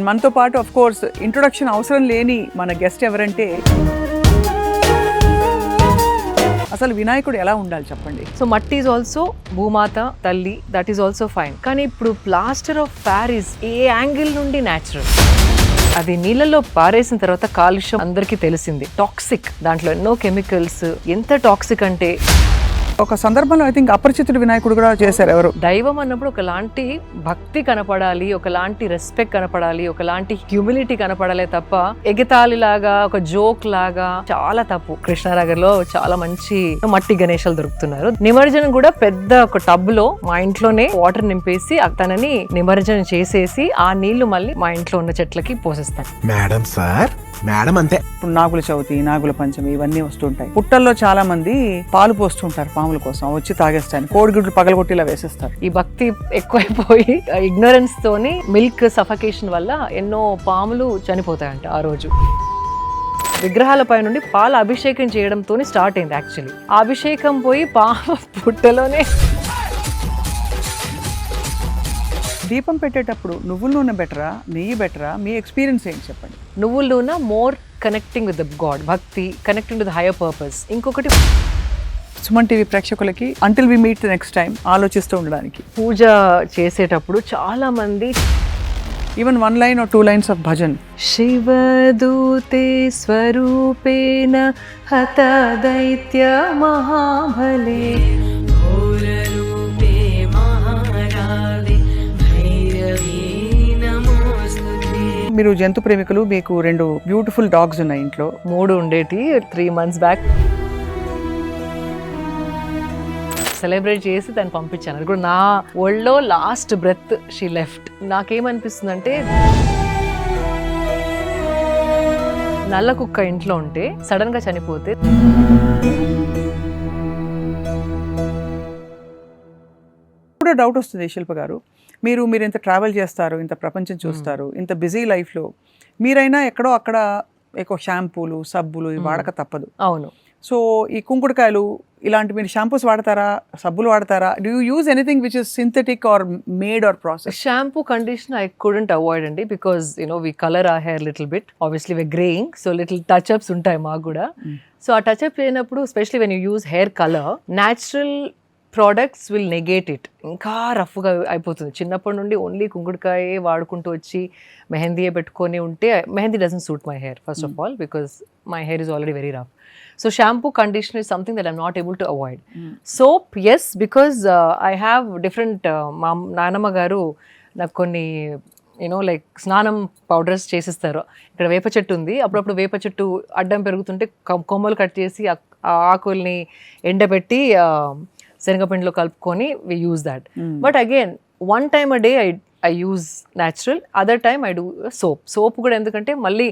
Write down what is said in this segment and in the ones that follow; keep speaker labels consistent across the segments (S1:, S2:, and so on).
S1: మనతో పాటు of course introduction అవసరం లేని మన గెస్ట్ ఎవరంటే అసలు వినాయకుడు ఎలా ఉండాలి చెప్పండి.
S2: సో మట్టి ఈజ్ ఆల్సో భూమాత తల్లి, దట్ ఈస్ ఆల్సో ఫైన్. కానీ ఇప్పుడు plaster of Paris A angle నుండి న్యాచురల్, అది నీళ్ళలో పారేసిన తర్వాత కాలుష్యం అందరికీ తెలిసింది, టాక్సిక్, దాంట్లో ఎన్నో కెమికల్స్. ఎంత టాక్సిక్ అంటే
S1: ఒక సందర్భంలో ఐ థింక్ అపరిచితుడు వినాయకుడు కూడా చేశారు ఎవరు.
S2: దైవం అన్నప్పుడు ఒకలాంటి భక్తి కనపడాలి, ఒకలాంటి రెస్పెక్ట్ కనపడాలి, ఒకలాంటి హ్యూమిలిటీ కనపడాలి తప్ప ఎగతాళి లాగా ఒక జోక్ లాగా చాలా తప్పు. కృష్ణానగర్ లో చాలా మంచి మట్టి గణేశాలు దొరుకుతున్నారు. నిమజ్జనం కూడా పెద్ద ఒక టబ్ లో మా ఇంట్లోనే వాటర్ నింపేసి తనని నిమజ్జనం చేసేసి ఆ నీళ్లు మళ్ళీ మా ఇంట్లో ఉన్న చెట్లకి పోసేస్తాను.
S3: మేడం సార్ మేడం అంతే.
S1: ఇప్పుడు నాగుల చవితి, నాగుల పంచమి ఇవన్నీ వస్తుంటాయి. పుట్టల్లో చాలా మంది పాలు పోస్తుంటారు పాముల కోసం, వచ్చి తాగేస్తాను, కోడిగుడ్లు పగలగొట్టిలా వేసేస్తారు.
S2: ఈ భక్తి ఎక్కువైపోయి ఇగ్నోరెన్స్ తోని మిల్క్ సఫకేషన్ వల్ల ఎన్నో పాములు చనిపోతాయంట ఆ రోజు. విగ్రహాలపై నుండి పాల అభిషేకం చేయడంతో స్టార్ట్ అయింది యాక్చువల్లీ. ఆ అభిషేకం పోయి పాము పుట్టలోనే.
S1: దీపం పెట్టేటప్పుడు నువ్వుల నూనె బెటరా, నెయ్యి బెటరా? మీ ఎక్స్పీరియన్స్ ఏంటి చెప్పండి.
S2: నువ్వుల నూనె more connecting with the god, భక్తి, కనెక్టింగ్ విత్ హైయర్ పర్పస్. ఇంకొకటి
S1: సుమన్ టీవీ ప్రేక్షకులకి until we meet next time ఆలోచిస్తూ ఉండడానికి,
S2: పూజ చేసేటప్పుడు చాలా మంది
S1: even 1 line or 2 lines of bhajan.
S2: శివదూతే స్వరూపేణ హత దైత్య మహాబలే
S1: మీరు జంతు ప్రేమికులు, మీకు 2 బ్యూటిఫుల్ డాగ్స్ ఉన్నాయి ఇంట్లో.
S2: 3 ఉండేటి 3 months బ్యాక్ సెలబ్రేట్ చేసి దాన్ని పంపించాను. అది కూడా నా ఒళ్ళో లాస్ట్ బ్రెత్ షీ లెఫ్ట్. నాకేమనిపిస్తుంది అంటే నల్ల కుక్క ఇంట్లో ఉంటే సడన్ గా చనిపోతే
S1: కూడా డౌట్ వస్తుంది శిల్ప గారు. మీరు ఇంత ట్రావెల్ చేస్తారు, ఇంత ప్రపంచం చూస్తారు, ఇంత బిజీ లైఫ్లో మీరైనా ఎక్కడో అక్కడ ఎక్కువ షాంపూలు, సబ్బులు వాడక తప్పదు.
S2: అవును.
S1: సో ఈ కుంకుడుకాయలు ఇలాంటి మీరు షాంపూస్ వాడతారా, సబ్బులు వాడతారా? Do you use anything which is synthetic or made or process?
S2: Shampoo, conditioner I couldn't avoid అండి, బికాస్ వి కలర్ ఆ hair little bit. Obviously we greying, so little touch ups ఉంటాయి మాకు కూడా. సో ఆ touch up అయినప్పుడు especially when you use hair colour, natural products will negate it. ఇంకా రఫ్గా అయిపోతుంది. చిన్నప్పటి నుండి ఓన్లీ కుంకుడుకాయే వాడుకుంటూ వచ్చి మెహందీయే పెట్టుకొని ఉంటే mehndi doesn't suit my hair first of all, because my hair is already very rough. So shampoo, conditioner is something that I'm not able to avoid. Soap, yes, because I have different నానమ్మ గారు నాకు కొన్ని like స్నానం powders చేసిస్తారు. ఇక్కడ వేప చెట్టు ఉంది, అప్పుడప్పుడు వేప చెట్టు అడ్డం పెరుగుతుంటే కొమ్మలు కట్ చేసి ఆ ఆకుల్ని ఎండబెట్టి శనగపిండిలో కలుపుకొని we use that. But again, one time a day I use natural, other time I do soap. Soap కూడా ఎందుకంటే మళ్ళీ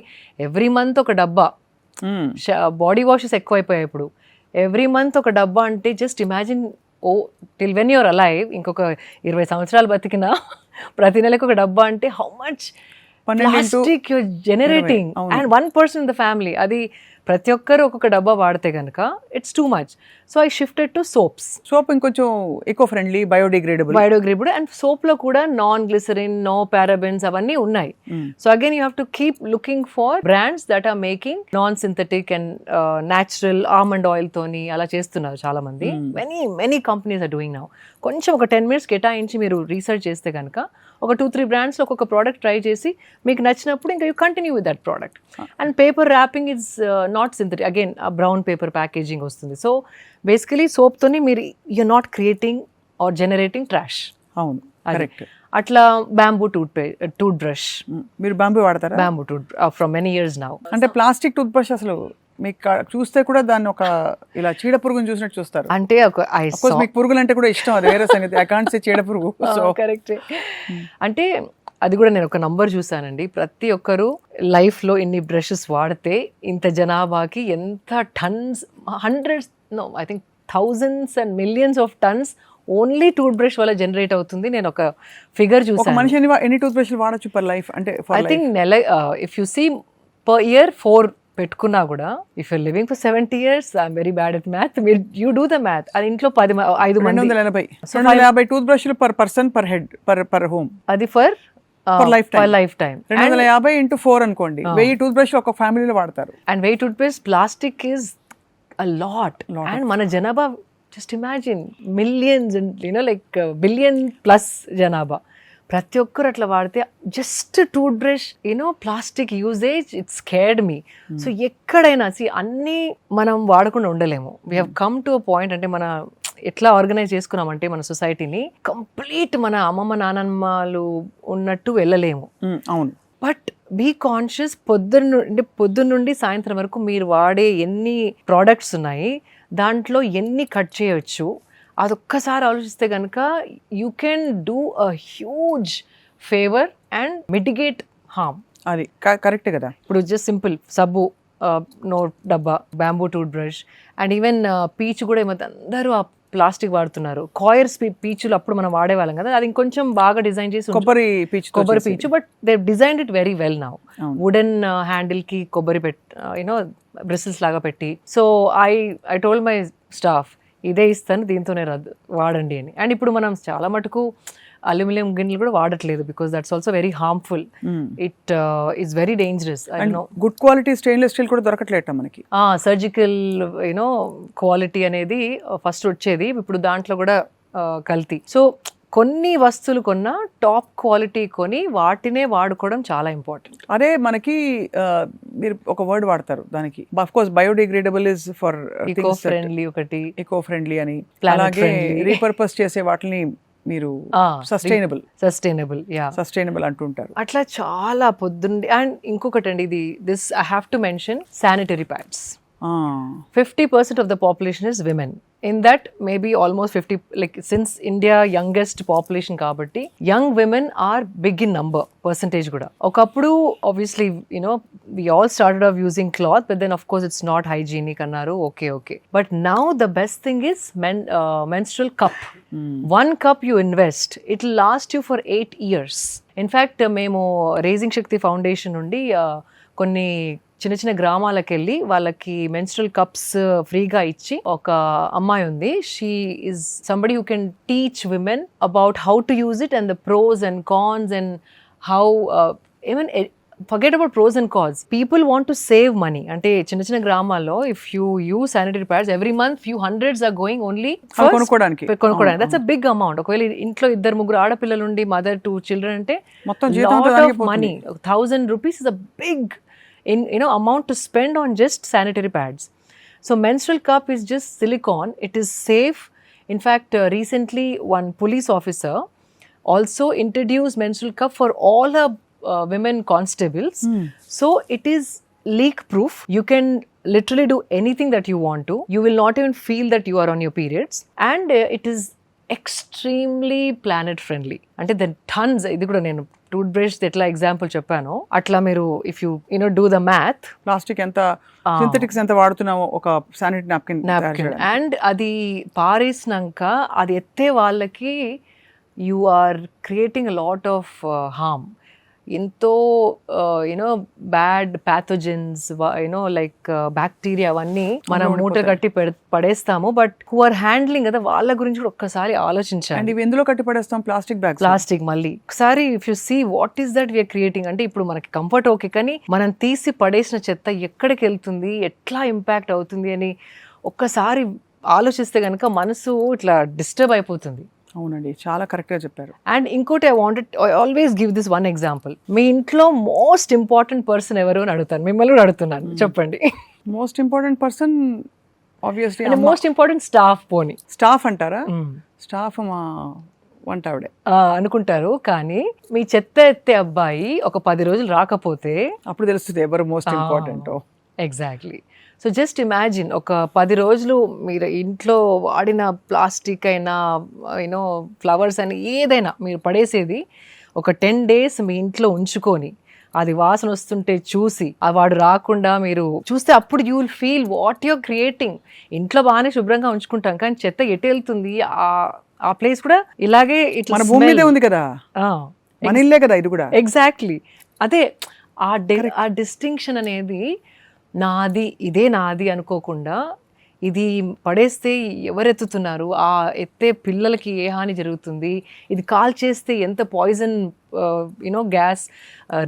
S2: ఎవ్రీ మంత్ ఒక డబ్బా, బాడీ వాషెస్ ఎక్కువైపోయాయి ఇప్పుడు. ఎవ్రీ మంత్ ఒక డబ్బా అంటే just imagine, till when you're alive, ఇంకొక 20 సంవత్సరాలు బతికినా ప్రతి నెలకు ఒక డబ్బా అంటే how much plastic you're generating. And 1 person in the family, అది ప్రతి ఒక్కరు ఒక్కొక్క డబ్బా వాడితే కనుక it's too much. So I shifted to soaps.
S1: Soap ఇంకొంచెం eco friendly, biodegradable.
S2: And soap లో కూడా నాన్ గ్లిసరిన్, నో పారాబెన్స్ అవన్నీ ఉన్నాయి. So again you have to keep looking for brands that are making non synthetic and natural almond oil తోని అలా చేస్తున్నారు చాలా మంది. Many companies are doing now. కొంచెం ఒక 10 minutes కేటాయించి మీరు రీసెర్చ్ చేస్తే కనుక ఒక 2-3 brands ఒక్కొక్క ప్రోడక్ట్ ట్రై చేసి మీకు నచ్చినప్పుడు ఇంకా you continue with that product. And paper wrapping is not synthetic, again brown paper packaging వస్తుంది. సో బేసికలీ సోప్తోని మీరు you're not creating or generating trash.
S1: అవును, కరెక్ట్.
S2: అట్లా బ్యాంబూ టూత్ బ్రష్.
S1: మీరు బ్యాంబూ వాడతారా?
S2: Bamboo from many years now.
S1: అంటే plastic tooth brush అసలు మీకు చూస్తే కూడా దాన్ని ఒక ఇలా చీడ పురుగుని చూసినట్టు చూస్తారు.
S2: అంటే
S1: మీకు పురుగులు అంటే కూడా ఇష్టం, అది వేరే సంగతి. ఐ కాంట్ సే చీడ పురుగు.
S2: కరెక్ట్. అంటే అది కూడా నేను ఒక నంబర్ చూసానండి, ప్రతి ఒక్కరు లైఫ్లో ఇన్ని బ్రషెస్ వాడితే ఇంత జనాభాకి ఎంత tons, hundreds, no I think thousands and millions of tons only tooth brush వల్ల జనరేట్ అవుతుంది. నేను ఒక ఫిగర్ చూసాను.
S1: మనిషి ఎన్ని టూత్ బ్రష్లు వాడచ్చు పర్ లైఫ్? అంటే
S2: I think if you see per year 4 పెట్టుకున్నా కూడా, if you're living for 70 years, I'm very bad at math, you do the math. అది ఇంట్లో 5 మంది
S1: 250 టూత్ బ్రష్లు per person per head per home.
S2: అది for
S1: for life time.
S2: Life time
S1: 250 into 4 అనుకోండి, 1000 tooth brush ఒక ఫ్యామిలీలో వాడతారు.
S2: And wait toothpaste plastic is a lot. And మన జనాభా just imagine millions like billion plus జనాభా, ప్రతి ఒక్కరు అట్లా వాడితే just tooth brush plastic usage it scared me. So ఎక్కడైనా అన్నీ మనం వాడకుండా ఉండలేము. We have come to a point, అంటే మన ఎట్లా ఆర్గనైజ్ చేసుకున్నామంటే మన సొసైటీని కంప్లీట్ మన అమ్మమ్మ నానమ్మలు ఉన్నట్టు వెళ్ళలేము.
S1: అవును.
S2: But be conscious. పొద్దున్న నుండి సాయంత్రం వరకు మీరు వాడే ఎన్ని ప్రోడక్ట్స్ ఉన్నాయి, దాంట్లో ఎన్ని కట్ చేయొచ్చు, అదొక్కసారి ఆలోచిస్తే కనుక you can do a huge favour and mitigate harm.
S1: అది కరెక్ట్ కదా.
S2: ఇప్పుడు జస్ట్ సింపుల్ సబ్బు, నో డబ్బా, bamboo tooth brush, and even peach కూడా ఈ మధ్య అందరూ ఆ ప్లాస్టిక్ వాడుతున్నారు. కాయర్స్ పీచులు అప్పుడు మనం వాడేవాళ్ళం కదా, అది ఇంకొంచెం బాగా డిజైన్ చేసి
S1: కొబ్బరి
S2: పీచు, but they designed it very well now. Wooden handle కి కొబ్బరి బ్రిసిల్స్ లాగా పెట్టి. So I told my staff, ఇదే ఇస్తాను, దీంతోనే వాడండి అని. అండ్ ఇప్పుడు మనం చాలా మటుకు అల్యూమినియం గిన్నెలు కూడా వాడట్లేదు, because that's also very harmful. It is very dangerous.
S1: Good quality stainless steel కూడా దొరకట్లేట మనకి.
S2: సర్జికల్ క్వాలిటీ అనేది ఫస్ట్ వచ్చేది, ఇప్పుడు దాంట్లో కూడా కల్తీ. సో కొన్ని వస్తువులు కొన్నా టాప్ క్వాలిటీ కొని వాటినే వాడుకోవడం చాలా ఇంపార్టెంట్.
S1: అదే మనకి మీరు ఒక వర్డ్ వాడతారు దానికి, of course biodegradable is for
S2: eco friendly, ఒకటి
S1: ఈకో ఫ్రెండ్లీ అని, అలాగే రీపర్పస్ చేసే వాటిని మీరు సస్టైనబుల్ అంటుంటారు.
S2: అట్లా చాలా పొద్దుండి. అండ్ ఇంకొకటి అండి, this I have to mention, sanitary pads. 50% of the population is women. In that, maybe almost 50, like since India youngest population kabatti, young women are big in number, percentage kuda. Okappudu obviously, we all started off using cloth, but then of course it's not hygienic annaru. Okay. But now the best thing is menstrual cup. One cup you invest, it will last you for 8 years. In fact, memo Raising Shakti Foundation nundi కొన్ని చిన్న చిన్న గ్రామాలకు వెళ్ళి వాళ్ళకి menstrual cups ఫ్రీగా ఇచ్చి, ఒక అమ్మాయి ఉంది, she is somebody who can teach women about how to use it and the pros and cons and how even forget about pros and cons. People want to save money. అంటే చిన్న చిన్న గ్రామాల్లో if you use sanitary pads every month, few hundreds are going only for కొనుక్కోవడానికి. That's a big amount. ఒకవేళ ఇంట్లో 2-3 ఆడపిల్లలు ఉండి mother 2 children అంటే lot of money. 1,000 rupees is a big amount to spend on just sanitary pads. So menstrual cup is just silicone. It is safe. In fact, recently one police officer also introduced menstrual cup for all her women constables. So it is leak proof. You can literally do anything that you want to. You will not even feel that you are on your periods. And it is extremely planet friendly. అంటే the tons, ఇది కూడా నేను tooth brush ఎట్లా example చెప్పాను, అట్లా మీరు if you do the math,
S1: plastic ఎంత, synthetics ఎంత వాడుతున్నామో ఒక శానిటరీ నాప్కిన్,
S2: అండ్ అది పారేసినాక అది ఎత్తే వాళ్ళకి you are creating a lot of harm. ఎంతో బ్యాడ్ ప్యాథోజన్స్ లైక్ బ్యాక్టీరియా అవన్నీ మనం మూట కట్టి పడేస్తాము. బట్ హూ ఆర్ హ్యాండ్లింగ్ కదా, వాళ్ళ గురించి కూడా ఒక్కసారి ఆలోచించాలి.
S1: ఇవి ఎందులో కట్టి పడేస్తాం?
S2: ప్లాస్టిక్ మళ్ళీ ఒకసారి if you see what is that we're creating. అంటే ఇప్పుడు మనకి కంఫర్ట్ ఓకే, కానీ మనం తీసి పడేసిన చెత్త ఎక్కడికి వెళ్తుంది, ఎట్లా ఇంపాక్ట్ అవుతుంది అని ఒక్కసారి ఆలోచిస్తే కనుక మనసు ఇట్లా డిస్టర్బ్ అయిపోతుంది.
S1: అవునండి, చాలా కరెక్ట్గా చెప్పారు.
S2: అండ్ ఇంకోటి I always give this one example. మీ ఇంట్లో మోస్ట్ ఇంపార్టెంట్ పర్సన్ ఎవరు అని అడుగుతాను, మిమ్మల్ని కూడా అడుగుతున్నాను, చెప్పండి.
S1: Most important person obviously
S2: most important staff. పోనీ
S1: స్టాఫ్ అంటారా? స్టాఫ్ మా వంట ఆవిడే
S2: అనుకుంటారు, కానీ మీ చెత్త ఎత్తే అబ్బాయి ఒక 10 రోజులు రాకపోతే
S1: అప్పుడు తెలుస్తుంది ఎవరు most important.
S2: Exactly. So just imagine, ఒక 10 రోజులు మీరు ఇంట్లో వాడిన ప్లాస్టిక్ అయినా ఫ్లవర్స్ అయినా ఏదైనా మీరు పడేసేది ఒక 10 days మీ ఇంట్లో ఉంచుకొని అది వాసన వస్తుంటే చూసి వాడు రాకుండా మీరు చూస్తే అప్పుడు you will feel what you're creating. ఇంట్లో బాగానే శుభ్రంగా ఉంచుకుంటాం, కానీ చెత్త ఎటు వెళ్తుంది, ఆ ప్లేస్ కూడా ఇలాగే
S1: మన భూమి మీదే ఉంది కదా, మన ఇల్లే కదా ఇది కూడా.
S2: ఎగ్జాక్ట్లీ. అదే ఆ డిస్టింక్షన్ అనేది, నాది ఇదే నాది అనుకోకుండా ఇది పడేస్తే ఎవరెత్తుతున్నారు, ఆ ఎత్తే పిల్లలకి ఏ హాని జరుగుతుంది, ఇది కాల్ చేస్తే ఎంత పాయిజన్ యూనో గ్యాస్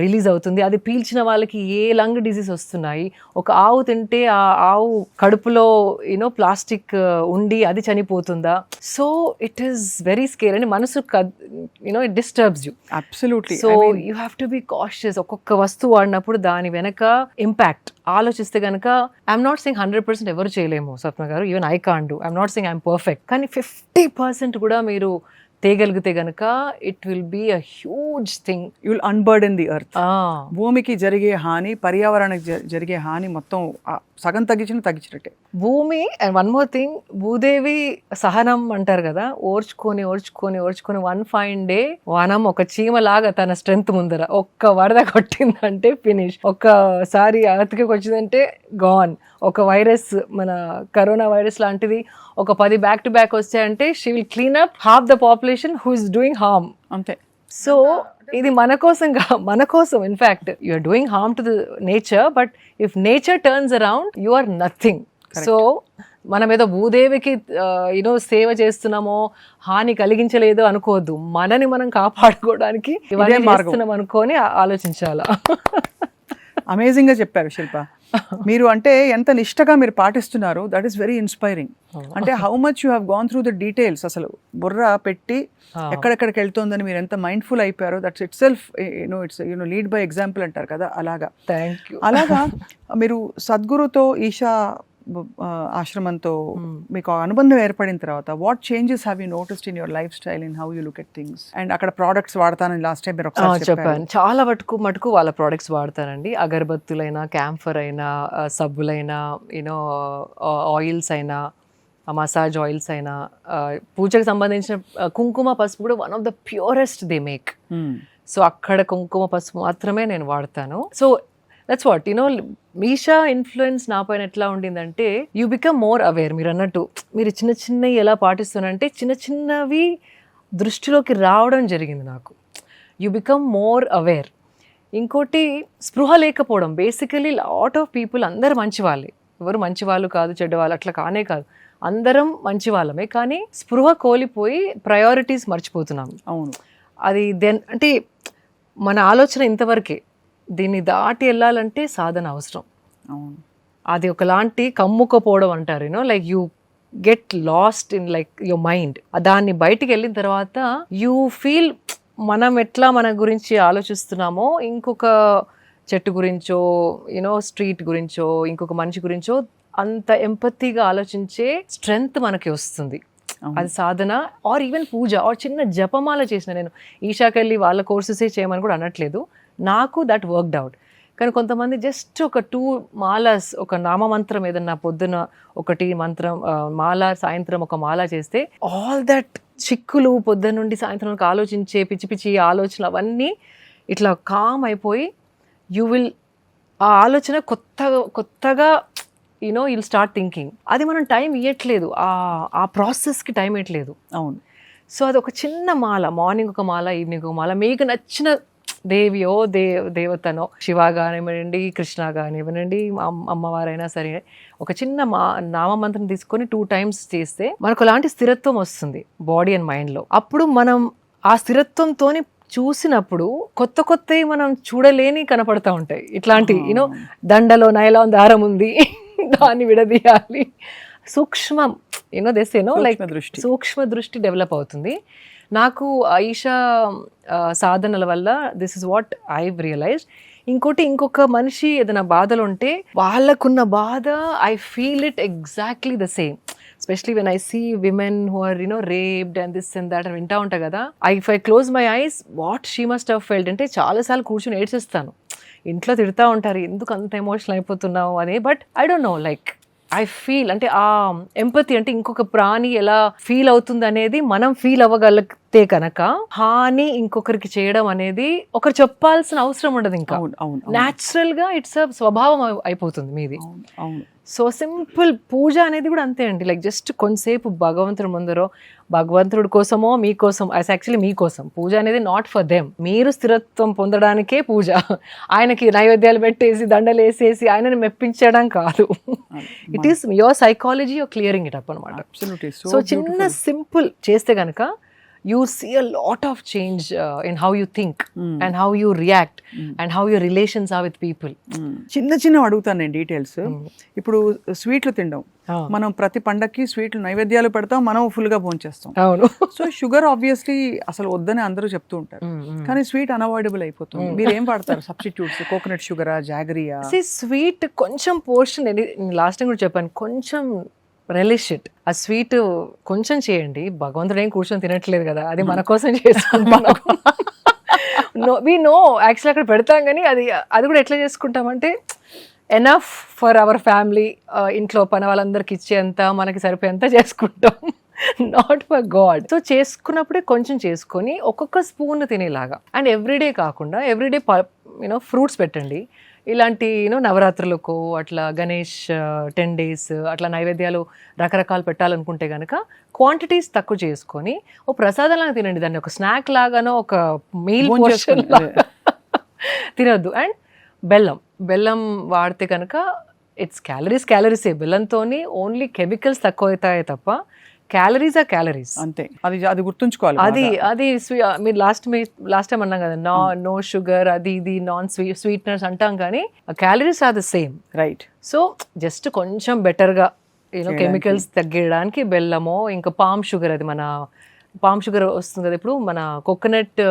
S2: రిలీజ్ అవుతుంది. అది పీల్చిన వాళ్ళకి ఏ లంగ్ డిసీజ్ వస్తున్నాయి. ఒక ఆవు తింటే ఆ ఆవు కడుపులో యూనో ప్లాస్టిక్ ఉండి అది చనిపోతుందా. So it is very scare అని మనసు you know it disturbs you.
S1: Absolutely.
S2: So you have to be cautious. ఒక్కొక్క వస్తువు వాడినప్పుడు దాని వెనక ఇంపాక్ట్ ఆలోచిస్తే కనుక ఐఎమ్ నాట్ సెయింగ్ 100% ఎవరు చేయలేము Swapna garu, even I can't do, I'm not saying I'm perfect, కానీ 50% కూడా మీరు తేగలిగితే గనక it will be a huge thing.
S1: You will unburden the earth. భూమికి జరిగే హాని, పర్యావరణానికి జరిగే హాని మొత్తం సగం తగ్గించినట్టే.
S2: భూమి and one more thing, Bhudevi సహనం అంటారు కదా, ఓర్చుకొని ఓర్చుకొని ఓర్చుకొని వన్ ఫైన్ డే వనం ఒక చీమలాగా తన స్ట్రెంగ్త్ ముందర ఒక్క వరద కొట్టిందంటే ఫినిష్. ఒక్కసారి అతికి వచ్చిందంటే గాన్. ఒక వైరస్, మన కరోనా వైరస్ లాంటిది ఒక 10 బ్యాక్ టు బ్యాక్ వస్తాయంటే she will clean up half the population who is doing harm.
S1: అంతే.
S2: సో ఇది మన కోసం in fact you are doing harm to the nature, but if nature turns around you are nothing. So మనం ఏదో భూదేవికి you know సేవ చేస్తున్నామో, హాని కలిగించలేదు అనుకోవద్దు. మనని మనం కాపాడుకోవడానికి ఇవన్నీ చేస్తున్నాం అనుకొని ఆలోచించాలా.
S1: అమేజింగ్గా చెప్పారు శిల్ప. మీరు అంటే ఎంత నిష్టగా మీరు పాటిస్తున్నారు, దట్ ఈస్ వెరీ ఇన్స్పైరింగ్. అంటే how much you have gone through the details. అసలు బుర్ర పెట్టి ఎక్కడెక్కడికి వెళ్తుందని మీరు ఎంత మైండ్ఫుల్ అయిపోయారో, that's it self it's lead by example అంటారు కదా, అలాగా. అలాగా మీరు సద్గురుతో, ఈషా ఆశ్రమంతో మీకు అనుబంధం ఏర్పడిన తర్వాత what changes have you noticed in your life style, in how you look at things? And అక్కడ ప్రోడక్ట్స్ వాడతానని లాస్ట్ టైం మీరు ఒకసారి
S2: చెప్పాను. చాలా మటుకు వాళ్ళ ప్రోడక్ట్స్ వాడతానండి. అగరబత్తులైనా, క్యాంఫర్ అయినా, సబ్బులైనా, యూనో ఆయిల్స్ అయినా, మసాజ్ ఆయిల్స్ అయినా, పూజకు సంబంధించిన కుంకుమ పసుపు కూడా one of the purest they make. So అక్కడ కుంకుమ పసుపు మాత్రమే నేను వాడతాను. So that's what you know Meesha influence నా పైన ఎట్లా ఉండిందంటే, యూ బికమ్ మోర్ అవేర్. మీరు అన్నట్టు మీరు చిన్న చిన్నవి ఎలా పాటిస్తున్నారంటే చిన్న చిన్నవి దృష్టిలోకి రావడం జరిగింది నాకు. You become more aware. ఇంకోటి స్పృహ లేకపోవడం. బేసికలీ లాట్ ఆఫ్ పీపుల్ అందరు మంచి వాళ్ళే, ఎవరు మంచి వాళ్ళు కాదు, చెడ్డవాళ్ళు అట్లా కానే కాదు, అందరం మంచి వాళ్ళమే. కానీ స్పృహ కోల్పోయి ప్రయారిటీస్ మర్చిపోతున్నాము.
S1: అవును.
S2: అది అంటే మన ఆలోచన ఇంతవరకే. దీన్ని దాటి వెళ్ళాలంటే సాధన అవసరం. అది ఒకలాంటి కమ్ముకపోవడం అంటారు, you know like you get lost in like your mind. దాన్ని బయటికి వెళ్ళిన తర్వాత యూ ఫీల్ మనం ఎట్లా మన గురించి ఆలోచిస్తున్నామో, ఇంకొక చెట్టు గురించో, యూనో స్ట్రీట్ గురించో, ఇంకొక మనిషి గురించో అంత ఎంపతిగా ఆలోచించే స్ట్రెంగ్త్ మనకి వస్తుంది. అది సాధన. ఆర్ ఈవెన్ పూజ, ఆర్ చిన్న జపమాల చేసిన, నేను ఈషాకెళ్ళి వాళ్ళ కోర్సెసే చేయమని కూడా అనట్లేదు, నాకు దట్ వర్క్డ్ అవుట్. కానీ కొంతమంది జస్ట్ ఒక 2 మాలాస్, ఒక నామమంత్రం ఏదన్నా పొద్దున ఒకటి మంత్రం మాల, సాయంత్రం ఒక మాల చేస్తే ఆల్ దట్ చిక్కులు పొద్దున్న నుండి సాయంత్రం వరకు ఆలోచించే పిచ్చి పిచ్చి ఆలోచనలు అవన్నీ ఇట్లా కామ్ అయిపోయి యూ విల్, ఆ ఆలోచన కొత్తగా యూనో యుల్ స్టార్ట్ థింకింగ్. అది మనం టైం ఇవ్వట్లేదు, ఆ ప్రాసెస్కి టైం ఇవ్వట్లేదు.
S1: అవును. సో
S2: అది ఒక చిన్న మాల, మార్నింగ్ ఒక మాల, ఈవినింగ్ ఒక మాల, మీకు నచ్చిన దేవియో దేవతనో, శివ కానివ్వండి, కృష్ణ కానివ్వండి, అమ్మవారైనా సరే, ఒక చిన్న నామమంత్రం తీసుకొని 2 times చేస్తే మనకు అలాంటి స్థిరత్వం వస్తుంది బాడీ అండ్ మైండ్లో. అప్పుడు మనం ఆ స్థిరత్వంతోని చూసినప్పుడు కొత్తవి మనం చూడలేని కనపడతా ఉంటాయి. ఇట్లాంటి యూనో దండలో నైలాన్ దారం ఉంది, దాన్ని విడదీయాలి, సూక్ష్మం యూనో దేసేనో లైక్ సూక్ష్మ దృష్టి డెవలప్ అవుతుంది. నాకు ఈషా సాధనల వల్ల this is what I realised. ఇంకొక మనిషి ఏదైనా బాధలు ఉంటే వాళ్ళకున్న బాధ I feel it exactly the same. Especially when I see women who are, you know, raped and this and that, and వింటా ఉంటా కదా, if I close my eyes, what she must have felt అంటే చాలాసార్లు కూర్చొని ఏడ్చేస్తాను. ఇంట్లో తిడతా ఉంటారు, ఎందుకు అంత ఎమోషనల్ అయిపోతున్నావు అని. But I don't no, like I feel, అంటే ఆ ఎంపతి అంటే ఇంకొక ప్రాణి ఎలా ఫీల్ అవుతుంది అనేది మనం ఫీల్ అవ్వగలిగితే కనుక హాని ఇంకొకరికి చేయడం అనేది ఒకరు చెప్పాల్సిన అవసరం ఉండదు. ఇంకా న్యాచురల్ గా ఇట్స్ స్వభావం అయిపోతుంది మీది. సో సింపుల్ పూజ అనేది కూడా అంతే అండి. లైక్ జస్ట్ కొంతసేపు భగవంతుడి ముందరో, భగవంతుడి కోసమో మీకోసం, యాక్చువల్లీ మీకోసం పూజ అనేది నాట్ ఫర్ దెమ్. మీరు స్థిరత్వం పొందడానికే పూజ. ఆయనకి నైవేద్యాలు పెట్టేసి దండలు వేసేసి ఆయనని మెప్పించడం కాదు. It is your psychology, your clearing it up అనమాట. సో చిన్న సింపుల్ చేస్తే కనుక you see a lot of change in how you think and how you react and how your relations are with people.
S1: చిన్న చిన్న అడుగుతాను నేను details. ఇప్పుడు స్వీట్లు తినడం, మనం ప్రతి పండక్కి స్వీట్లు నైవేద్యాలు పెడతాం, మనం ఫుల్గా భోంచేస్తాం.
S2: అవును.
S1: సో షుగర్ ఆబ్వియస్లీ అసలు వద్దని అందరూ చెప్తూ ఉంటారు, కానీ స్వీట్ అన్అవాయిడబుల్ అయిపోతుంది. మీరు ఏం వాడతారు సబ్స్టిట్యూట్స్? కోకోనట్ షుగరా, జాగరియా?
S2: స్వీట్ కొంచెం పోర్షన్, లాస్ట్ టైం కూడా చెప్పాను, కొంచెం relish it. ఆ స్వీట్ కొంచెం చేయండి, భగవంతుడు ఏం కూర్చొని తినట్లేదు కదా, అది మన కోసం చేసుకుంటాం. వి నో యాక్చువల్లీ అక్కడ పెడతాం, కానీ అది కూడా ఎట్లా చేసుకుంటామంటే ఎనఫ్ ఫర్ అవర్ ఫ్యామిలీ, ఇంట్లో పని వాళ్ళందరికి ఇచ్చేంత, మనకి సరిపోయేంత చేసుకుంటాం, నాట్ ఫర్ గాడ్. సో చేసుకున్నప్పుడే కొంచెం చేసుకొని ఒక్కొక్క స్పూన్ తినేలాగా. అండ్ ఎవ్రీడే కాకుండా ఎవ్రీడే ఫ్రూట్స్ పెట్టండి. ఇలాంటి నవరాత్రులకు అట్లా గణేష్ 10 days అట్లా నైవేద్యాలు రకరకాలు పెట్టాలనుకుంటే కనుక క్వాంటిటీస్ తక్కువ చేసుకొని ఓ ప్రసాదంలాగా తినండి, దాన్ని ఒక స్నాక్ లాగానో ఒక మీల్ పోర్షన్ తినొద్దు. అండ్ బెల్లం వాడితే కనుక ఇట్స్ క్యాలరీసే. బెల్లంతోని ఓన్లీ కెమికల్స్ తక్కువ అవుతాయి తప్ప క్యాలరీస్ ఆ క్యాలరీస్ అంతే.
S1: అది గుర్తుంచుకోవాలి.
S2: అది మీరు లాస్ట్ టైం అన్నాం కదా, నో షుగర్, అది ఇది నాన్ స్వీట్నర్స్ అంటాం, కానీ calories are the same, right? So just కొంచెం బెటర్గా కెమికల్స్ తగ్గడానికి బెల్లమో, ఇంకా పామ్ షుగర్, అది మన పామ్ షుగర్ వస్తుంది కదా ఇప్పుడు, మన కోకోనట్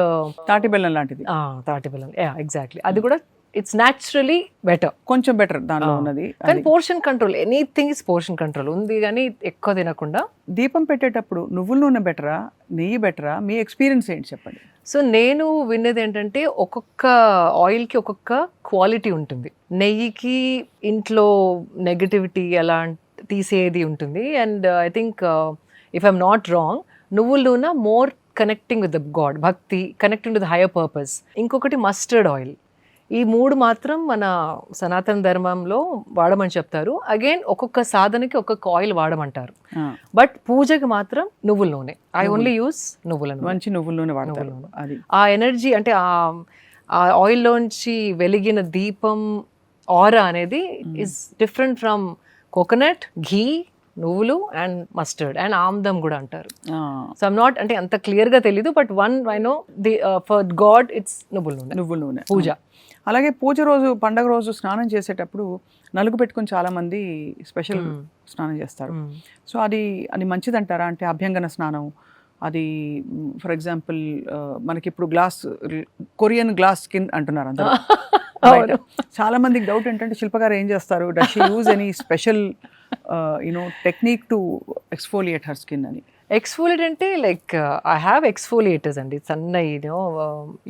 S1: తాటి బెల్లం లాంటిది.
S2: తాటి బెల్లం, ఎగ్జాక్ట్లీ. అది కూడా ఇట్స్ న్యాచురలీ బెటర్,
S1: కొంచెం బెటర్ దానిలో ఉన్నది.
S2: కానీ portion control, anything is portion control ఉంది, కానీ ఎక్కువ తినకుండా.
S1: దీపం పెట్టేటప్పుడు నువ్వుల నూనె బెటరా, నెయ్యి బెటరా? మీ ఎక్స్పీరియన్స్ ఏంటి చెప్పండి.
S2: సో నేను విన్నది ఏంటంటే ఒక్కొక్క ఆయిల్కి ఒక్కొక్క క్వాలిటీ ఉంటుంది. నెయ్యికి ఇంట్లో నెగటివిటీ అలా తీసేది ఉంటుంది. And I think if I'm not wrong, నువ్వుల నూనె more connecting with the god, భక్తి, connecting to the higher purpose. ఇంకొకటి మస్టర్డ్ ఆయిల్. ఈ 3 మాత్రం మన సనాతన ధర్మంలో వాడమని చెప్తారు. అగైన్ ఒక్కొక్క సాధనకి ఒక్కొక్క ఆయిల్ వాడమంటారు, బట్ పూజకి మాత్రం నువ్వుల నూనె. ఐ ఓన్లీ యూస్ నువ్వుల నూనె,
S1: మంచి నువ్వుల నూనె వాడతారు. అది
S2: ఆ ఎనర్జీ, అంటే ఆ ఆయిల్లోంచి వెలిగిన దీపం ఆరా అనేది ఇస్ డిఫరెంట్ ఫ్రమ్ కోకోనట్, ఘీ, నువ్వులు అండ్ మస్టర్డ్ అండ్ ఆమ్దం కూడా అంటారు. సో ఐమ్ నాట్, అంటే అంత క్లియర్గా తెలీదు, but one I know the for God it's నువ్వుల నూనె పూజ.
S1: అలాగే పూజ రోజు, పండగ రోజు స్నానం చేసేటప్పుడు నలుగు పెట్టుకుని చాలా మంది స్పెషల్ స్నానం చేస్తారు. సో అది మంచిదంటారా? అంటే అభ్యంగన స్నానం, అది ఫర్ ఎగ్జాంపుల్ మనకి ఇప్పుడు కొరియన్ గ్లాస్ స్కిన్ అంటున్నారు అందరూ. చాలా మందికి డౌట్ ఏంటంటే శిల్ప గారు ఏం చేస్తారు, does she use any special technique to exfoliate her skin అని?
S2: ఎక్స్ఫోలియేట్ అంటే లైక్ ఐ హ్యావ్ ఎక్స్ఫోలియేటర్స్ అండి, సన్న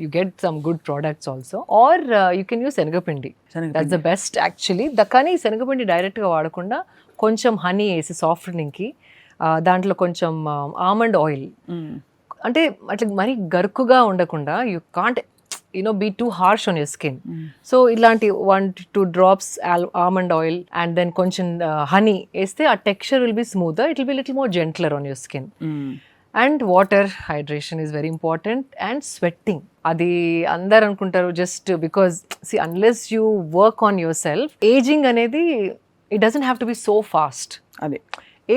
S2: you get some good products also, or you can use శనగపిండి, దట్స్ ద బెస్ట్ యాక్చువల్లీ. కానీ శనగపిండి డైరెక్ట్గా వాడకుండా కొంచెం హనీ వేసి సాఫ్ట్నింగ్కి, దాంట్లో కొంచెం ఆమండ్ ఆయిల్, అంటే అట్లా మరీ గరుకుగా ఉండకుండా, you can't be too harsh on your skin. So ilanti 1 to 2 drops almond oil and then koncham honey este, a texture will be smoother, it will be little more gentler on your skin. And water hydration is very important, and sweating, adi andaru anukuntaru just because, see, unless you work on yourself, aging anedi it doesn't have to be so fast. Adi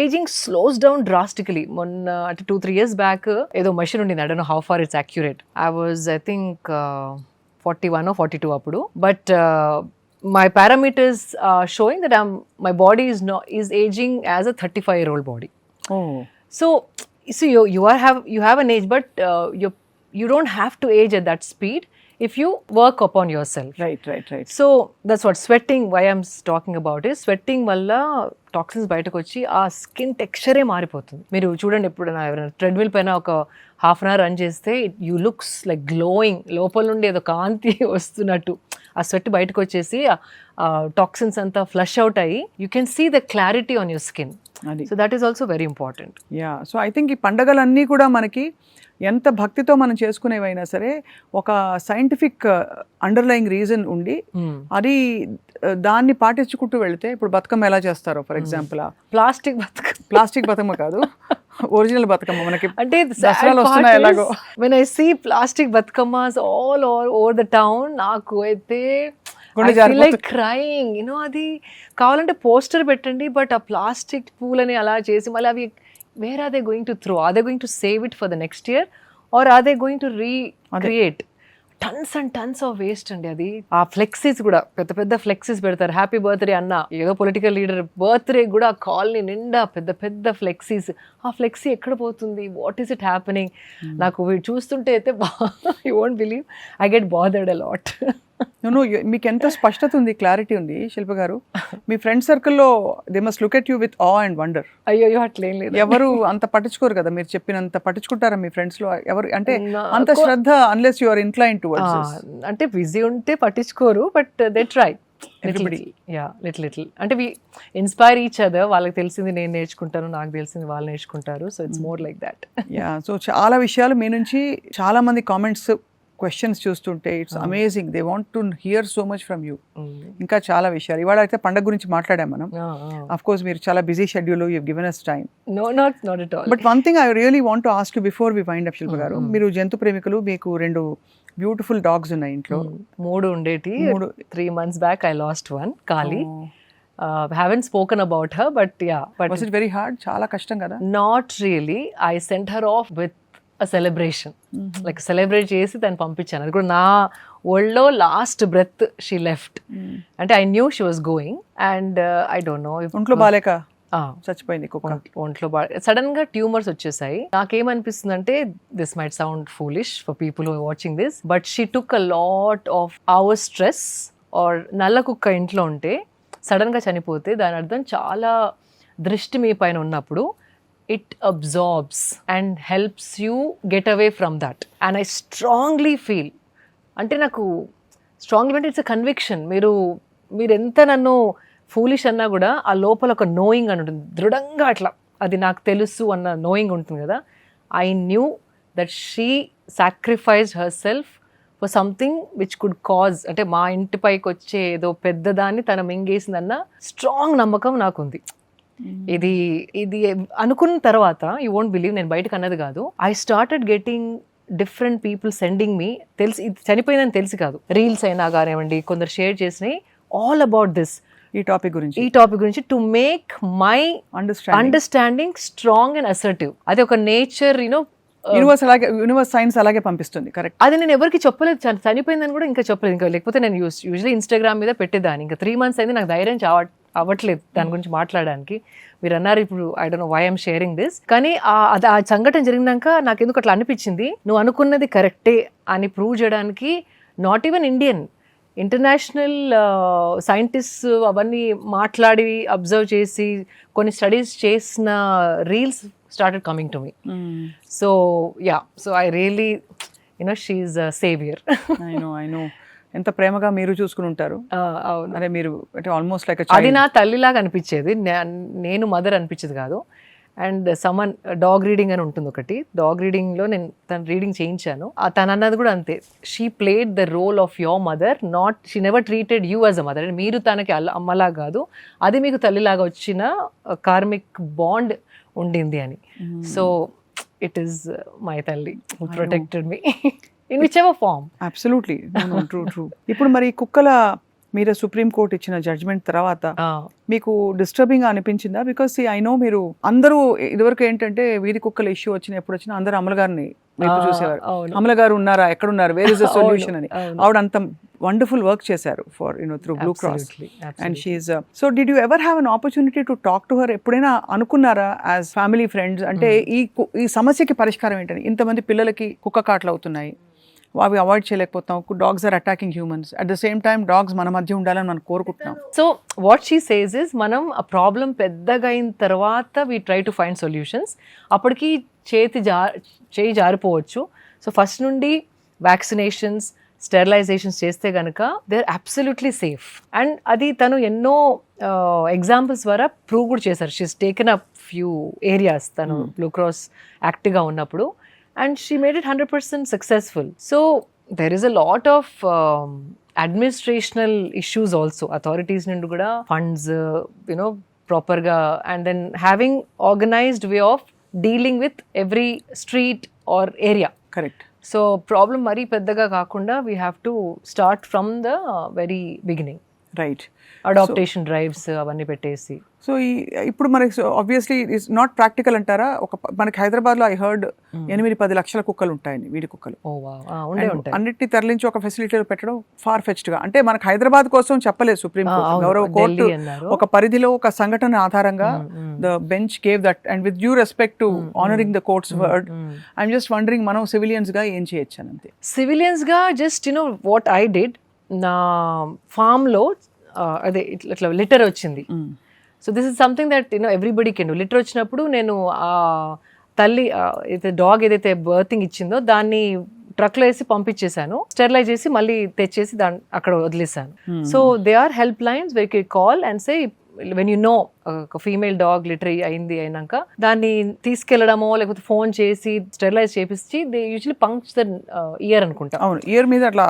S2: aging slows down drastically. Monna 2-3 years back edo machine undindi, I don't know how far it's accurate. I was, I think 41 or 42 appudu, but my parameters are showing that my body is aging as a 35-year-old body. So you have an age, but you don't have to age at that speed if you work upon yourself.
S1: Right.
S2: So that's what sweating, why I'm talking about is sweating valla toxins బయటకు వచ్చి ఆ skin టెక్స్చరే మారిపోతుంది. మీరు చూడండి, ఎప్పుడైనా ఎవరైనా treadmill పైన ఒక హాఫ్ అన్ అవర్ రన్ చేస్తే యూ లుక్స్ లైక్ గ్లోయింగ్, లోపల నుండి ఏదో కాంతి వస్తున్నట్టు ఆ స్వెట్ బయటకు వచ్చేసి ఆ టాక్సిన్స్ అంతా ఫ్లష్ అవుట్ అయ్యి you can see the clarity on your skin. So that is also very important.
S1: So I think ఈ పండగలన్నీ కూడా మనకి ఎంత భక్తితో మనం చేసుకునేవైనా సరే ఒక సైంటిఫిక్ అండర్లయింగ్ రీజన్ ఉండి అది దాన్ని పాటించుకుంటూ వెళ్తే, ఇప్పుడు బతుకమ్మ ఎలా చేస్తారో ఫర్ ఎగ్జాంపుల్, ప్లాస్టిక్ బతుకమ్మ కాదు, ఒరిజినల్ బతుకమ్మ మనకి
S2: అంటే
S1: దసరాలు వస్తున్నాయి ఎలాగో.
S2: when I see plastic Bathukammas all over the town, నాకు అయితే I feel like crying, అది కావాలంటే పోస్టర్ పెట్టండి, బట్ ఆ ప్లాస్టిక్ పూలని అలా చేసి మళ్ళీ అవి where are they going to throw? Are they going to save it for the next year or are they going to recreate? Tons and tons of waste అండి. అది ఆ ఫ్లెక్సీస్ కూడా పెద్ద పెద్ద ఫ్లెక్సీస్ పెడతారు, హ్యాపీ బర్త్డే అన్న, ఏదో political leader birthday కూడా కాలనీ నిండా పెద్ద పెద్ద ఫ్లెక్సీస్. ఆ ఫ్లెక్సీ ఎక్కడ పోతుంది? What is it happening? నాకు చూస్తుంటే అయితే you won't believe, I get bothered a lot.
S1: మీకు ఎంత స్పష్టత ఉంది, క్లారిటీ ఉంది శిల్ప గారు. మీ ఫ్రెండ్ సర్కిల్లో they must look at you with ఆ అండ్ వండర్.
S2: అయ్యో అట్లేం లేదు,
S1: ఎవరు అంత పట్టించుకోరు కదా, మీరు చెప్పినంత పట్టించుకుంటారా మీ ఫ్రెండ్స్ లో ఎవరు? అంటే అంత శ్రద్ధ unless you are incline towards this.
S2: అంటే బిజీ ఉంటే పట్టించుకోరు, బట్ దే ట్రై లిటిల్. అంటే వి ఇన్స్పైర్ ఈచ్ అదర్. వాళ్ళకి తెలిసింది నేను నేర్చుకుంటాను, నాకు తెలిసింది వాళ్ళు నేర్చుకుంటారు. So it's more like that.
S1: So చాలా విషయాలు మీ నుంచి చాలా మంది కామెంట్స్ క్వశ్చన్స్ చూస్తుంటే it's amazing. They want to hear so much from you. ఇంకా చాలా విషయాలు. ఇవాళ అయితే పండగ గురించి మాట్లాడాం మనం. ఆఫ్ కోర్స్ మీరు చాలా busy schedule, you given us time.
S2: not at all.
S1: But one thing I really want to ask you before we wind up Shilpa garu. మీరు జంతు ప్రేమికులు, మీకు 2 బ్యూటిఫుల్ డాగ్స్ ఉన్నాయి ఇంట్లో.
S2: 3 ఉండేటి. 3 months back I lost one, Kali. Haven't spoken about her, but yeah. But
S1: was it very hard? చాలా కష్టం కదా?
S2: Not really. I sent her off with a celebration. Like celebrate చేసి దాన్ని పంపించాను. అది కూడా నా ఒళ్ళో లాస్ట్ బ్రెత్ షీ లెఫ్ట్. అంటే I knew she was going and I don't no.
S1: ఒంట్లో బాలేక చచ్చిపోయింది కుక్క.
S2: ఒంట్లో సడన్ గా ట్యూమర్స్ వచ్చేసాయి. నాకేమనిపిస్తుంది అంటే, this might sound foolish for people who are watching this, but she took a lot of our stress. Or నల్ల కుక్క ఇంట్లో ఉంటే సడన్ గా చనిపోతే దాని అర్థం చాలా దృష్టి మీ పైన ఉన్నప్పుడు it absorbs and helps you get away from that. And I strongly feel, అంటే నాకు స్ట్రాంగ్లీ అంటే ఇట్స్ అ కన్విక్షన్. మీరు ఎంత నన్ను ఫూలిష్ అన్నా కూడా ఆ లోపల ఒక నోయింగ్ అని ఉంటుంది, దృఢంగా అట్లా అది నాకు తెలుసు అన్న నోయింగ్ ఉంటుంది కదా. I knew that she sacrificed her self for something which could cause, అంటే మా ఇంటి పైకి వచ్చే ఏదో పెద్దదాన్ని తన మింగేసిందన్న స్ట్రాంగ్ నమ్మకం నాకుంది. ఇది అనుకున్న తర్వాత యూ వోంట్ బిలీవ్, నేను బయటకు అన్నది కాదు, I started getting different people sending me, తెలిసి ఇది చనిపోయిందని తెలిసి కాదు, రీల్స్ అయినా కానివ్వండి, కొందరు షేర్ చేసినాయి ఆల్ అబౌట్ దిస్,
S1: ఈ టాపిక్
S2: గురించి to make my understanding strong and assertive. అది ఒక నేచర్,
S1: యూనివర్స్ సైన్స్ అలాగే పంపిస్తుంది. కరెక్ట్.
S2: అది నేను ఎవరికి చెప్పలేదు, చనిపోయిందని కూడా ఇంకా చెప్పలేదు. ఇంకా లేకపోతే నేను యూజువల్లీ ఇన్స్టాగ్రామ్ మీద పెట్టేదాన్ని. ఇంకా 3 months అయింది, నాకు ధైర్యం అవ్వట్లేదు దాని గురించి మాట్లాడడానికి. మీరు అన్నారు ఇప్పుడు, I don't know why I'm sharing this, కానీ ఆ సంఘటన జరిగినాక నాకు ఎందుకు అట్లా అనిపించింది, నువ్వు అనుకున్నది కరెక్టే అని ప్రూవ్ చేయడానికి not even Indian, international scientist అవన్నీ మాట్లాడి అబ్జర్వ్ చేసి కొన్ని స్టడీస్ చేసిన reels started coming to me. So yeah, so I really, she's a savior.
S1: I know ఎంత ప్రేమగా మీరు చూసుకుని ఉంటారు. అరే మీరు అంటే ఆల్మోస్ట్ లైక్
S2: అది నా తల్లిలాగా అనిపించేది, నేను మదర్ అనిపించేది కాదు. అండ్ సమ్మన్ డాగ్ రీడింగ్ అని ఉంటుంది ఒకటి, డాగ్ రీడింగ్లో నేను తన రీడింగ్ చేయించాను. తను అన్నది కూడా అంతే, she played the role of your mother, not she never treated you as a mother. అంటే మీరు తనకి అమ్మలా కాదు, అది మీకు తల్లిలాగా వచ్చిన కార్మిక్ బాండ్ ఉండింది అని. సో ఇట్ ఈస్ మై తల్లి who protected me in whichever form.
S1: Absolutely true. ఇప్పుడు మరి కుక్కల మీరు సుప్రీం కోర్ట్ ఇచ్చిన జడ్జ్మెంట్ తర్వాత మీకు డిస్టర్బింగ్ గా అనిపించిందా? బికాస్ ఐ నో మీరు అందరూ ఇదివరకు ఏంటంటే వీధి కుక్కల ఇష్యూ వచ్చిన ఎప్పుడు వచ్చినా అందరూ అమల గారిని చూసేవారు, అమల గారు ఉన్నారా, ఎక్కడున్నారు, వేర్ ఇస్ ద సొల్యూషన్ అని. ఆవిడ అంత వండర్ఫుల్ వర్క్ చేశారు for through Blue Cross and she's. So did you ever have an opportunity to talk to her? ఎప్పుడైనా అనుకున్నారా యాజ్ ఫ్యామిలీ ఫ్రెండ్స్, అంటే ఈ సమస్యకి పరిష్కారం ఏంటని? ఇంతమంది పిల్లలకి కుక్క కాట్లు అవుతున్నాయి, అవి అవాయిడ్ చేయలేకపోతాం, dogs are attacking humans, at the same time dogs మన మధ్య ఉండాలని మనం కోరుకుంటున్నాం.
S2: So what she says is, మనం ఆ ప్రాబ్లం పెద్దగా అయిన తర్వాత we try to find solutions. అప్పటికి చేయి జారిపోవచ్చు. సో ఫస్ట్ నుండి వ్యాక్సినేషన్స్, స్టెరిలైజేషన్స్ చేస్తే కనుక they are absolutely safe. And అది తను ఎన్నో ఎగ్జాంపుల్స్ ద్వారా ప్రూవ్ కూడా చేశారు. She's taken up few areas తను బ్లూ క్రాస్ యాక్టివ్గా ఉన్నప్పుడు, and she made it 100% successful. So there is a lot of administrational issues also, authorities nindu kuda funds proper ga, and then having organized way of dealing with every street or area.
S1: Correct.
S2: So problem mari peddaga kaakunda we have to start from the very beginning.
S1: Right.
S2: Adaptation drives అవన్నీ పెట్టేసి.
S1: So ఇప్పుడు మనకి obviously it's not practical అంటారా? మనకి హైదరాబాద్లో I heard 8-10 లక్షల కుక్కలు ఉంటాయని, వీడి కుక్కలు. అన్నిటిని తరలించి ఒక ఫెసిలిటీలో పెట్టడం ఫార్ ఫెచ్డ్గా. అంటే మనకు హైదరాబాద్ కోసం చెప్పలేదు సుప్రీం గౌరవ కోర్టు, ఒక పరిధిలో ఒక సంఘటన ఆధారంగా the bench gave that. And with due respect to honouring the court's word, I'm just wondering మనం సివిలియన్స్ గా ఏం చేయొచ్చు అని. అంతే,
S2: సివిలియన్స్ గా జస్ట్ వాట్ ఐ డిడ్, నా ఫామ్ లో అదే ఇట్లా లిటర్ వచ్చింది. So this is something that everybody can do. Litter వచ్చినప్పుడు నేను ఆ తల్లి డాగ్ ఏదైతే బర్తింగ్ ఇచ్చిందో దాన్ని ట్రక్లో వేసి పంపించేశాను, స్టెరిలైజ్ చేసి మళ్ళీ తెచ్చేసి అక్కడ వదిలేసాను. So they are help lines where you call and say when you know ఒక ఫీమేల్ డాగ్ లిటర్ అయినాక దాన్ని తీసుకెళ్లడమో లేకపోతే ఫోన్ చేసి స్టెరిలైజ్ చేపించి they usually punch the ear అనుకుంటా.
S1: ఇయర్ మీద అట్లా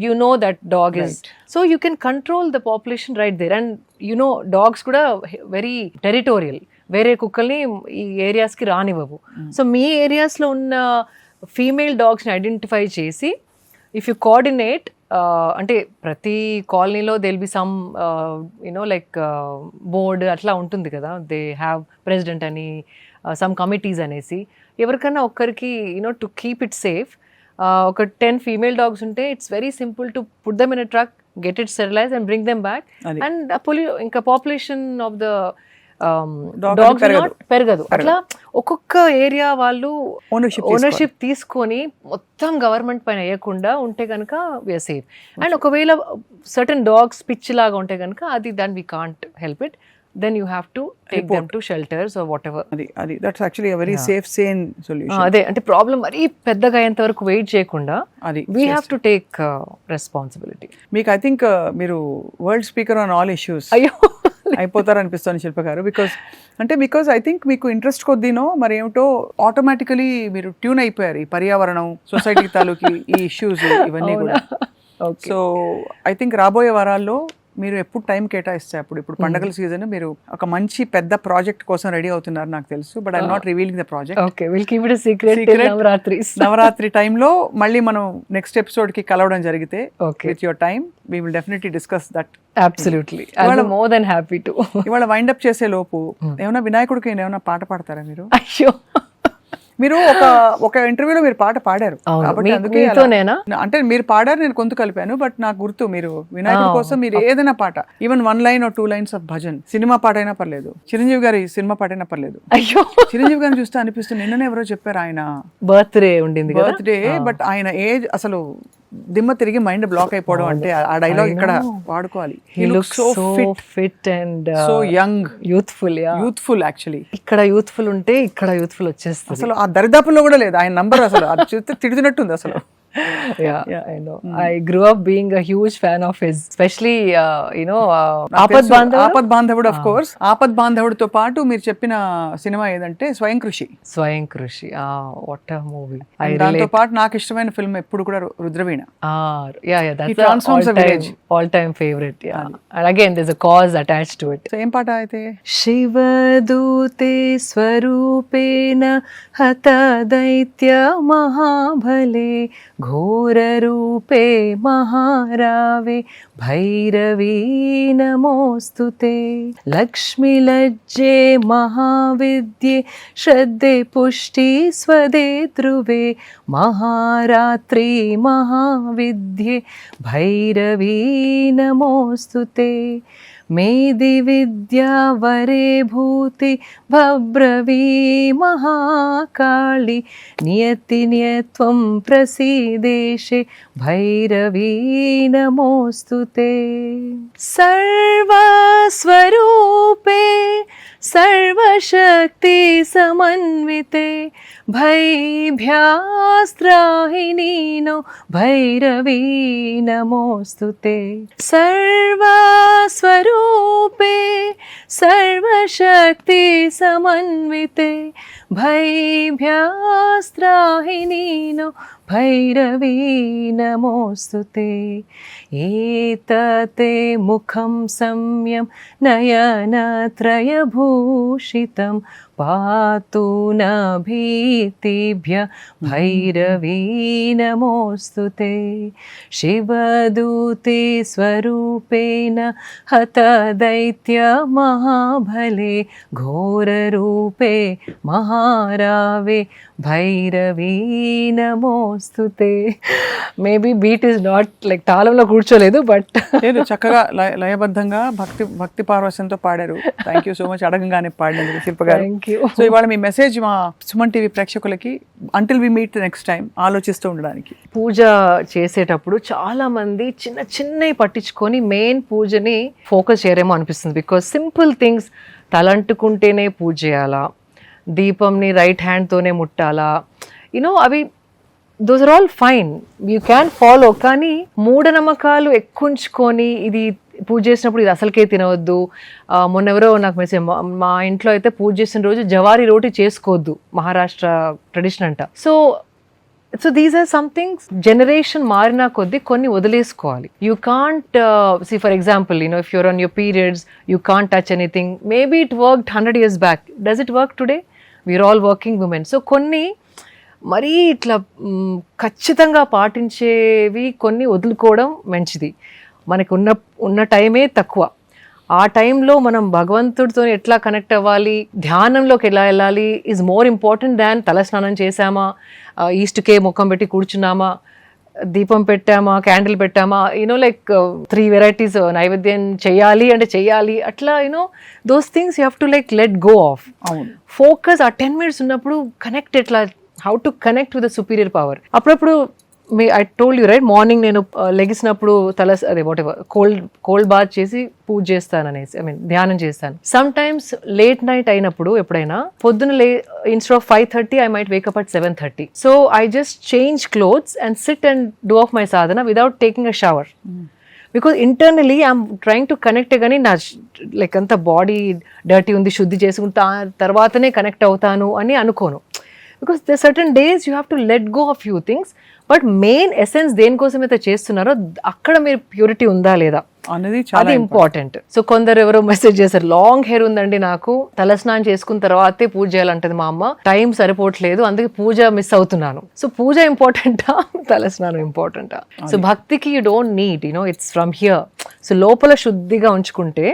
S2: you know that dog is, so you can control the population right there. And dogs కూడా వెరీ టెరిటోరియల్, వేరే కుక్కల్ని ఈ ఏరియాస్ కి రానివ్వవు. సో మీ ఏరియాస్ లో ఉన్న ఫీమేల్ డాగ్స్ ని ఐడెంటిఫై చేసి ఇఫ్ యు కోఆర్డినేట్, అంటే ప్రతి కాలనీలో there will be some like board అట్లా ఉంటుంది కదా, దే హ్యావ్ ప్రెసిడెంట్ అని, సమ్ కమిటీస్ అనేసి. ఎవరికైనా ఒక్కరికి టు కీప్ ఇట్ సేఫ్ ఒక 10 ఫీమేల్ డాగ్స్ ఉంటే it's very simple to put them in a truck, get it sterilise and bring them back. And ఇంకా పాపులేషన్ ఆఫ్ ద డాగ్స్ పెరగదు. అట్లా ఒక్కొక్క ఏరియా వాళ్ళు ఓనర్షిప్ తీసుకొని మొత్తం గవర్నమెంట్ పైన వేయకుండా ఉంటే కనుక వీఆర్ సేఫ్. అండ్ ఒకవేళ సర్టన్ డాగ్స్ పిచ్ లాగా ఉంటే కనుక అది then we can't help it, then you have to take them to shelters or whatever.
S1: అది that's actually a very safe sane solution.
S2: అదే అంటే ప్రాబ్లం మరీ పెద్దగా అయ్యేంత వరకు వెయిట్ చేయకుండా we have to take responsibility.
S1: మీకు ఐ థింక్ మీరు world speaker on all issues
S2: అయ్యో
S1: అయిపోతారు అనిపిస్తుంది శిల్ప గారు. బికాస్ ఐ థింక్ మీకు ఇంట్రెస్ట్ కొద్దీనో మరి ఏమిటో ఆటోమేటికలీ మీరు ట్యూన్ అయిపోయారు ఈ పర్యావరణం, సొసైటీ తాలూకి ఈ ఇష్యూస్ ఇవన్నీ కూడా. సో ఐ థింక్ రాబోయే వారాల్లో మీరు ఎప్పుడు టైం కేటాయిస్తే ఇప్పుడు పండగల సీజన్, మీరు ఒక మంచి పెద్ద ప్రాజెక్ట్ కోసం రెడీ అవుతున్నారు నాకు తెలుసు. But I'm not revealing the project.
S2: Okay, will keep it a secret.
S1: Navratri టైంలో మళ్ళీ మనం నెక్స్ట్ ఎపిసోడ్ కి కలవడం జరిగితే with your time we will definitely discuss that.
S2: Absolutely, I'll be more than happy to.
S1: ఇవాళ వైండ్ అప్ చేసే లోపు ఏమైనా వినాయకుడికి ఏమైనా పాట పాడతారా మీరు?
S2: అయ్యో,
S1: మీరు ఒక ఇంటర్వ్యూలో మీరు పాట పాడారు కాబట్టి అందుకే అంటే మీరు పాడారు, నేను కొంత కలిపాను. బట్ నాకు గుర్తు మీరు వినాయకుడి కోసం మీరు ఏదైనా పాట, even 1 line or 2 lines of bhajan, cinema పాట అయినా పర్లేదు, చిరంజీవి గారి సినిమా పాట అయినా పర్లేదు.
S2: అయ్యో,
S1: చిరంజీవి గారిని చూస్తే అనిపిస్తుంది, నిన్ననే ఎవరో చెప్పారు ఆయన
S2: బర్త్డే ఉండింది,
S1: బర్త్డే. బట్ ఆయన ఏజ్ అసలు దిమ్మ తిరిగి మైండ్ బ్లాక్ అయిపోవడం అంటే ఆ డైలాగ్ ఇక్కడ వాడుకోవాలి.
S2: He looks so fit and
S1: so young,
S2: youthful
S1: actually.
S2: ఇక్కడ యూత్ఫుల్ ఉంటే ఇక్కడ యూత్ఫుల్ వచ్చేస్తుంది.
S1: అసలు ఆ దరిదాపుల్లో కూడా లేదు ఆయన నంబర్, అసలు అది చూస్తే తిడుతున్నట్టుంది అసలు.
S2: Yeah, I know. I grew up being a huge fan of his, especially Aapad
S1: Bandhavudu, of course. Aapad Bandhavuduతో పాటు మీరు చెప్పిన సినిమా ఏదంటే స్వయం కృషి.
S2: What a movie.
S1: దాంతో పాటు నాకు ఇష్టమైన ఫిల్మ్ ఎప్పుడు కూడా Rudraveena.
S2: Yeah, that's all time favorite. Yeah. And again there's a cause attached to it.
S1: So ఏం పాట అయితే?
S2: శివదూతే స్వరూపేణ హత దైత్య మహాబలే ఘోరరూపే మహారావే భైరవీ నమోస్తుతే లక్ష్మీలజ్జే మహావిద్యే శ్రద్ధే పుష్టి స్వదే ధ్రువే మహారాత్రి మహావిద్యే భైరవీ నమోస్తుతే మేది విద్యా వరే భూతి భబ్రవీ మహాకాళి నియతి నియత్వం ప్రసీదేశే భైరవీ నమోస్తుతే సర్వస్వరూపే సర్వశక్తి సమన్వితే భైభ్యాస్త్రాహినీనో భైరవీ నమోస్తుతే సర్వస్వరూపే సర్వశక్తి సమన్వితే భైభ్యాస్త్రాహినీనో భైరవీ నమోస్తుతే ఏతతే ముఖం సంయం నయనత్రయభూషితం पातु न भीतिभ्य भैरवी नमोऽस्तु ते शिवदूते स्वरूपेण हत दैत्य महाबले घोररूपे महारावे భైరవీ నమోస్తుతే. Maybe beat is not like తాళంలో కూర్చోలేదు, బట్
S1: లేదు చక్కగా లయబద్ధంగా భక్తి పార్వశంతో పాడారు. థ్యాంక్ యూ సో మచ్ అడగంగానే పాడినందుకు శిల్ప గారు.
S2: Thank you.
S1: సో ఇవాళ మీ మెసేజ్ మా సుమన్ టీవీ ప్రేక్షకులకి until we meet next time ఆలోచిస్తూ ఉండడానికి.
S2: పూజ చేసేటప్పుడు చాలా మంది చిన్న చిన్నవి పట్టించుకొని మెయిన్ పూజని ఫోకస్ చేయరేమో అనిపిస్తుంది. బికాస్ సింపుల్ థింగ్స్, తలంటుకుంటేనే పూజ చేయాలా, దీపంని రైట్ హ్యాండ్తోనే ముట్టాలా, యూనో అవి those are all fine, you can follow. కానీ మూఢనమ్మకాలు ఎక్కుంచుకొని ఇది పూజ చేసినప్పుడు ఇది అసలుకే తినవద్దు. మొన్నెవరో నాకు మెసేజ్, మా ఇంట్లో అయితే పూజ చేసిన రోజు జవారీ రోటీ చేసుకోవద్దు, మహారాష్ట్ర ట్రెడిషన్ అంట. So these are somethings generation మారినా కొద్దీ కొన్ని వదిలేసుకోవాలి. You can't see for example, if you're on your periods you can't touch anything. Maybe it worked 100 years back, does it work today? We're all working women. So కొన్ని మరీ ఇట్లా ఖచ్చితంగా పాటించేవి కొన్ని వదులుకోవడం మంచిది. మనకు ఉన్న టైమే తక్కువ. ఆ టైంలో మనం భగవంతుడితో ఎట్లా కనెక్ట్ అవ్వాలి, ధ్యానంలోకి ఎలా వెళ్ళాలి ఈజ్ మోర్ ఇంపార్టెంట్ దాన్ తలస్నానం చేసామా, ఈస్ట్కే ముఖం పెట్టి కూర్చున్నామా, దీపం పెట్టామా, క్యాండిల్ పెట్టామా, లైక్ 3 varieties నైవేద్యం చేయాలి అంటే చెయ్యాలి, అట్లా those things you have to like let go off. Focus ఆ 10 minutes ఉన్నప్పుడు కనెక్ట్, ఎట్లా how to connect with the superior power. అప్పుడప్పుడు I told you right, morning నేను లెగిసినప్పుడు అదే వాట్ ఎవర్ కోల్డ్ బాత్ చేసి పూజ చేస్తాను అనేసి, ధ్యానం చేస్తాను. సమ్ టైమ్స్ లేట్ నైట్ అయినప్పుడు ఎప్పుడైనా పొద్దున instead of 5:30 I might wake up at 7:30. So I just change clothes and SIT and do of my Sadhana without taking a shower. Because internally I'm trying to connect, కానీ నా like అంత body dirty ఉంది, శుద్ధి చేసుకుంటా తర్వాతనే connect అవుతాను అని అనుకోను. Because the certain days you have to let go of few things. But main essence దేనికోసం అయితే చేస్తున్నారో అక్కడ మీరు ప్యూరిటీ ఉందా లేదా అది ఇంపార్టెంట్. సో కొందరు ఎవరో మెసేజ్ చేశారు, లాంగ్ హెయిర్ ఉందండి నాకు, తలస్నానం చేసుకున్న తర్వాతే పూజ చేయాలంటది మా అమ్మ, టైం సరిపోవట్లేదు, అందుకే పూజ మిస్ అవుతున్నాను. సో పూజ ఇంపార్టెంటా, తలస్నానం ఇంపార్టెంటా? సో భక్తికి you don't need, it's from here. So లోపల శుద్ధిగా ఉంచుకుంటే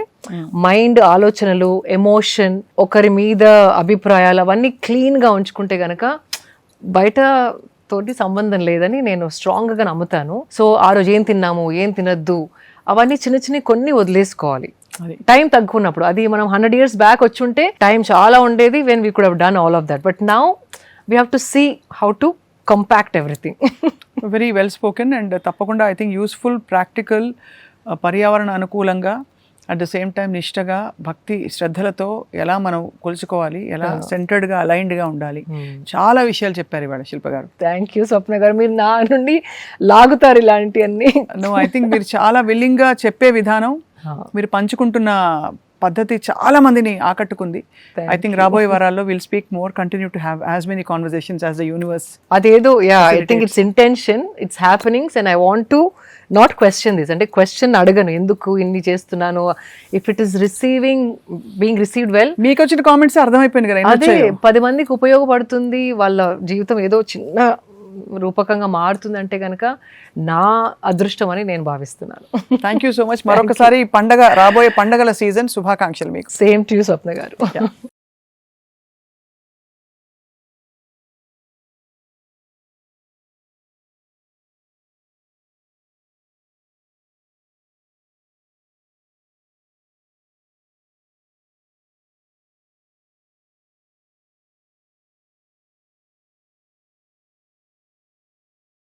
S2: మైండ్, ఆలోచనలు, ఎమోషన్, ఒకరి మీద అభిప్రాయాలు అవన్నీ క్లీన్ గా ఉంచుకుంటే గనక బయట తోటి సంబంధం లేదని నేను స్ట్రాంగ్గా నమ్ముతాను. సో ఆ రోజు ఏం తిన్నాము, ఏం తినద్దు, అవన్నీ చిన్న చిన్న కొన్ని వదిలేసుకోవాలి టైం తగ్గున్నప్పుడు. అది మనం 100 years బ్యాక్ వచ్చుంటే టైం చాలా ఉండేది, when we could have done all of that. But now we have to see how to compact everything.
S1: Very well spoken and తప్పకుండా ఐ థింక్ యూస్ఫుల్, ప్రాక్టికల్, పర్యావరణ అనుకూలంగా, అట్ ద సేమ్ టైం నిష్టగా, భక్తి శ్రద్ధలతో ఎలా మనం కొలుచుకోవాలి, ఎలా సెంటర్డ్గా అలైన్డ్గా ఉండాలి, చాలా విషయాలు చెప్పారు ఇవాళ శిల్ప గారు.
S2: థ్యాంక్ యూ స్వప్న గారు, మీరు నా నుండి లాగుతారు ఇలాంటివన్నీ.
S1: ఐ థింక్ మీరు చాలా విల్లింగ్గా చెప్పే విధానం, మీరు పంచుకుంటున్న పద్ధతి చాలా మందిని ఆకట్టుకుంది. ఐ థింక్ రాబోయే వారాల్లో will speak more, continue to have as many conversations as the universe.
S2: అదేదో I think it's intention, it's happenings and I want to not question this. అంటే క్వశ్చన్ అడగను, ఎందుకు ఇన్ని చేస్తున్నాను. If it is being received well,
S1: మీకు వచ్చిన comments అర్థమైపోయింది కదా,
S2: అదే 10 మందికి ఉపయోగపడుతుంది, వాళ్ళ జీవితం ఏదో చిన్న రూపకంగా మారుతుందంటే కనుక నా అదృష్టం అని నేను భావిస్తున్నాను.
S1: Thank you so much. మరొకసారి రాబోయే పండగల సీజన్ శుభాకాంక్షలు మీకు.
S2: సేమ్ టు యూ స్వప్న గారు.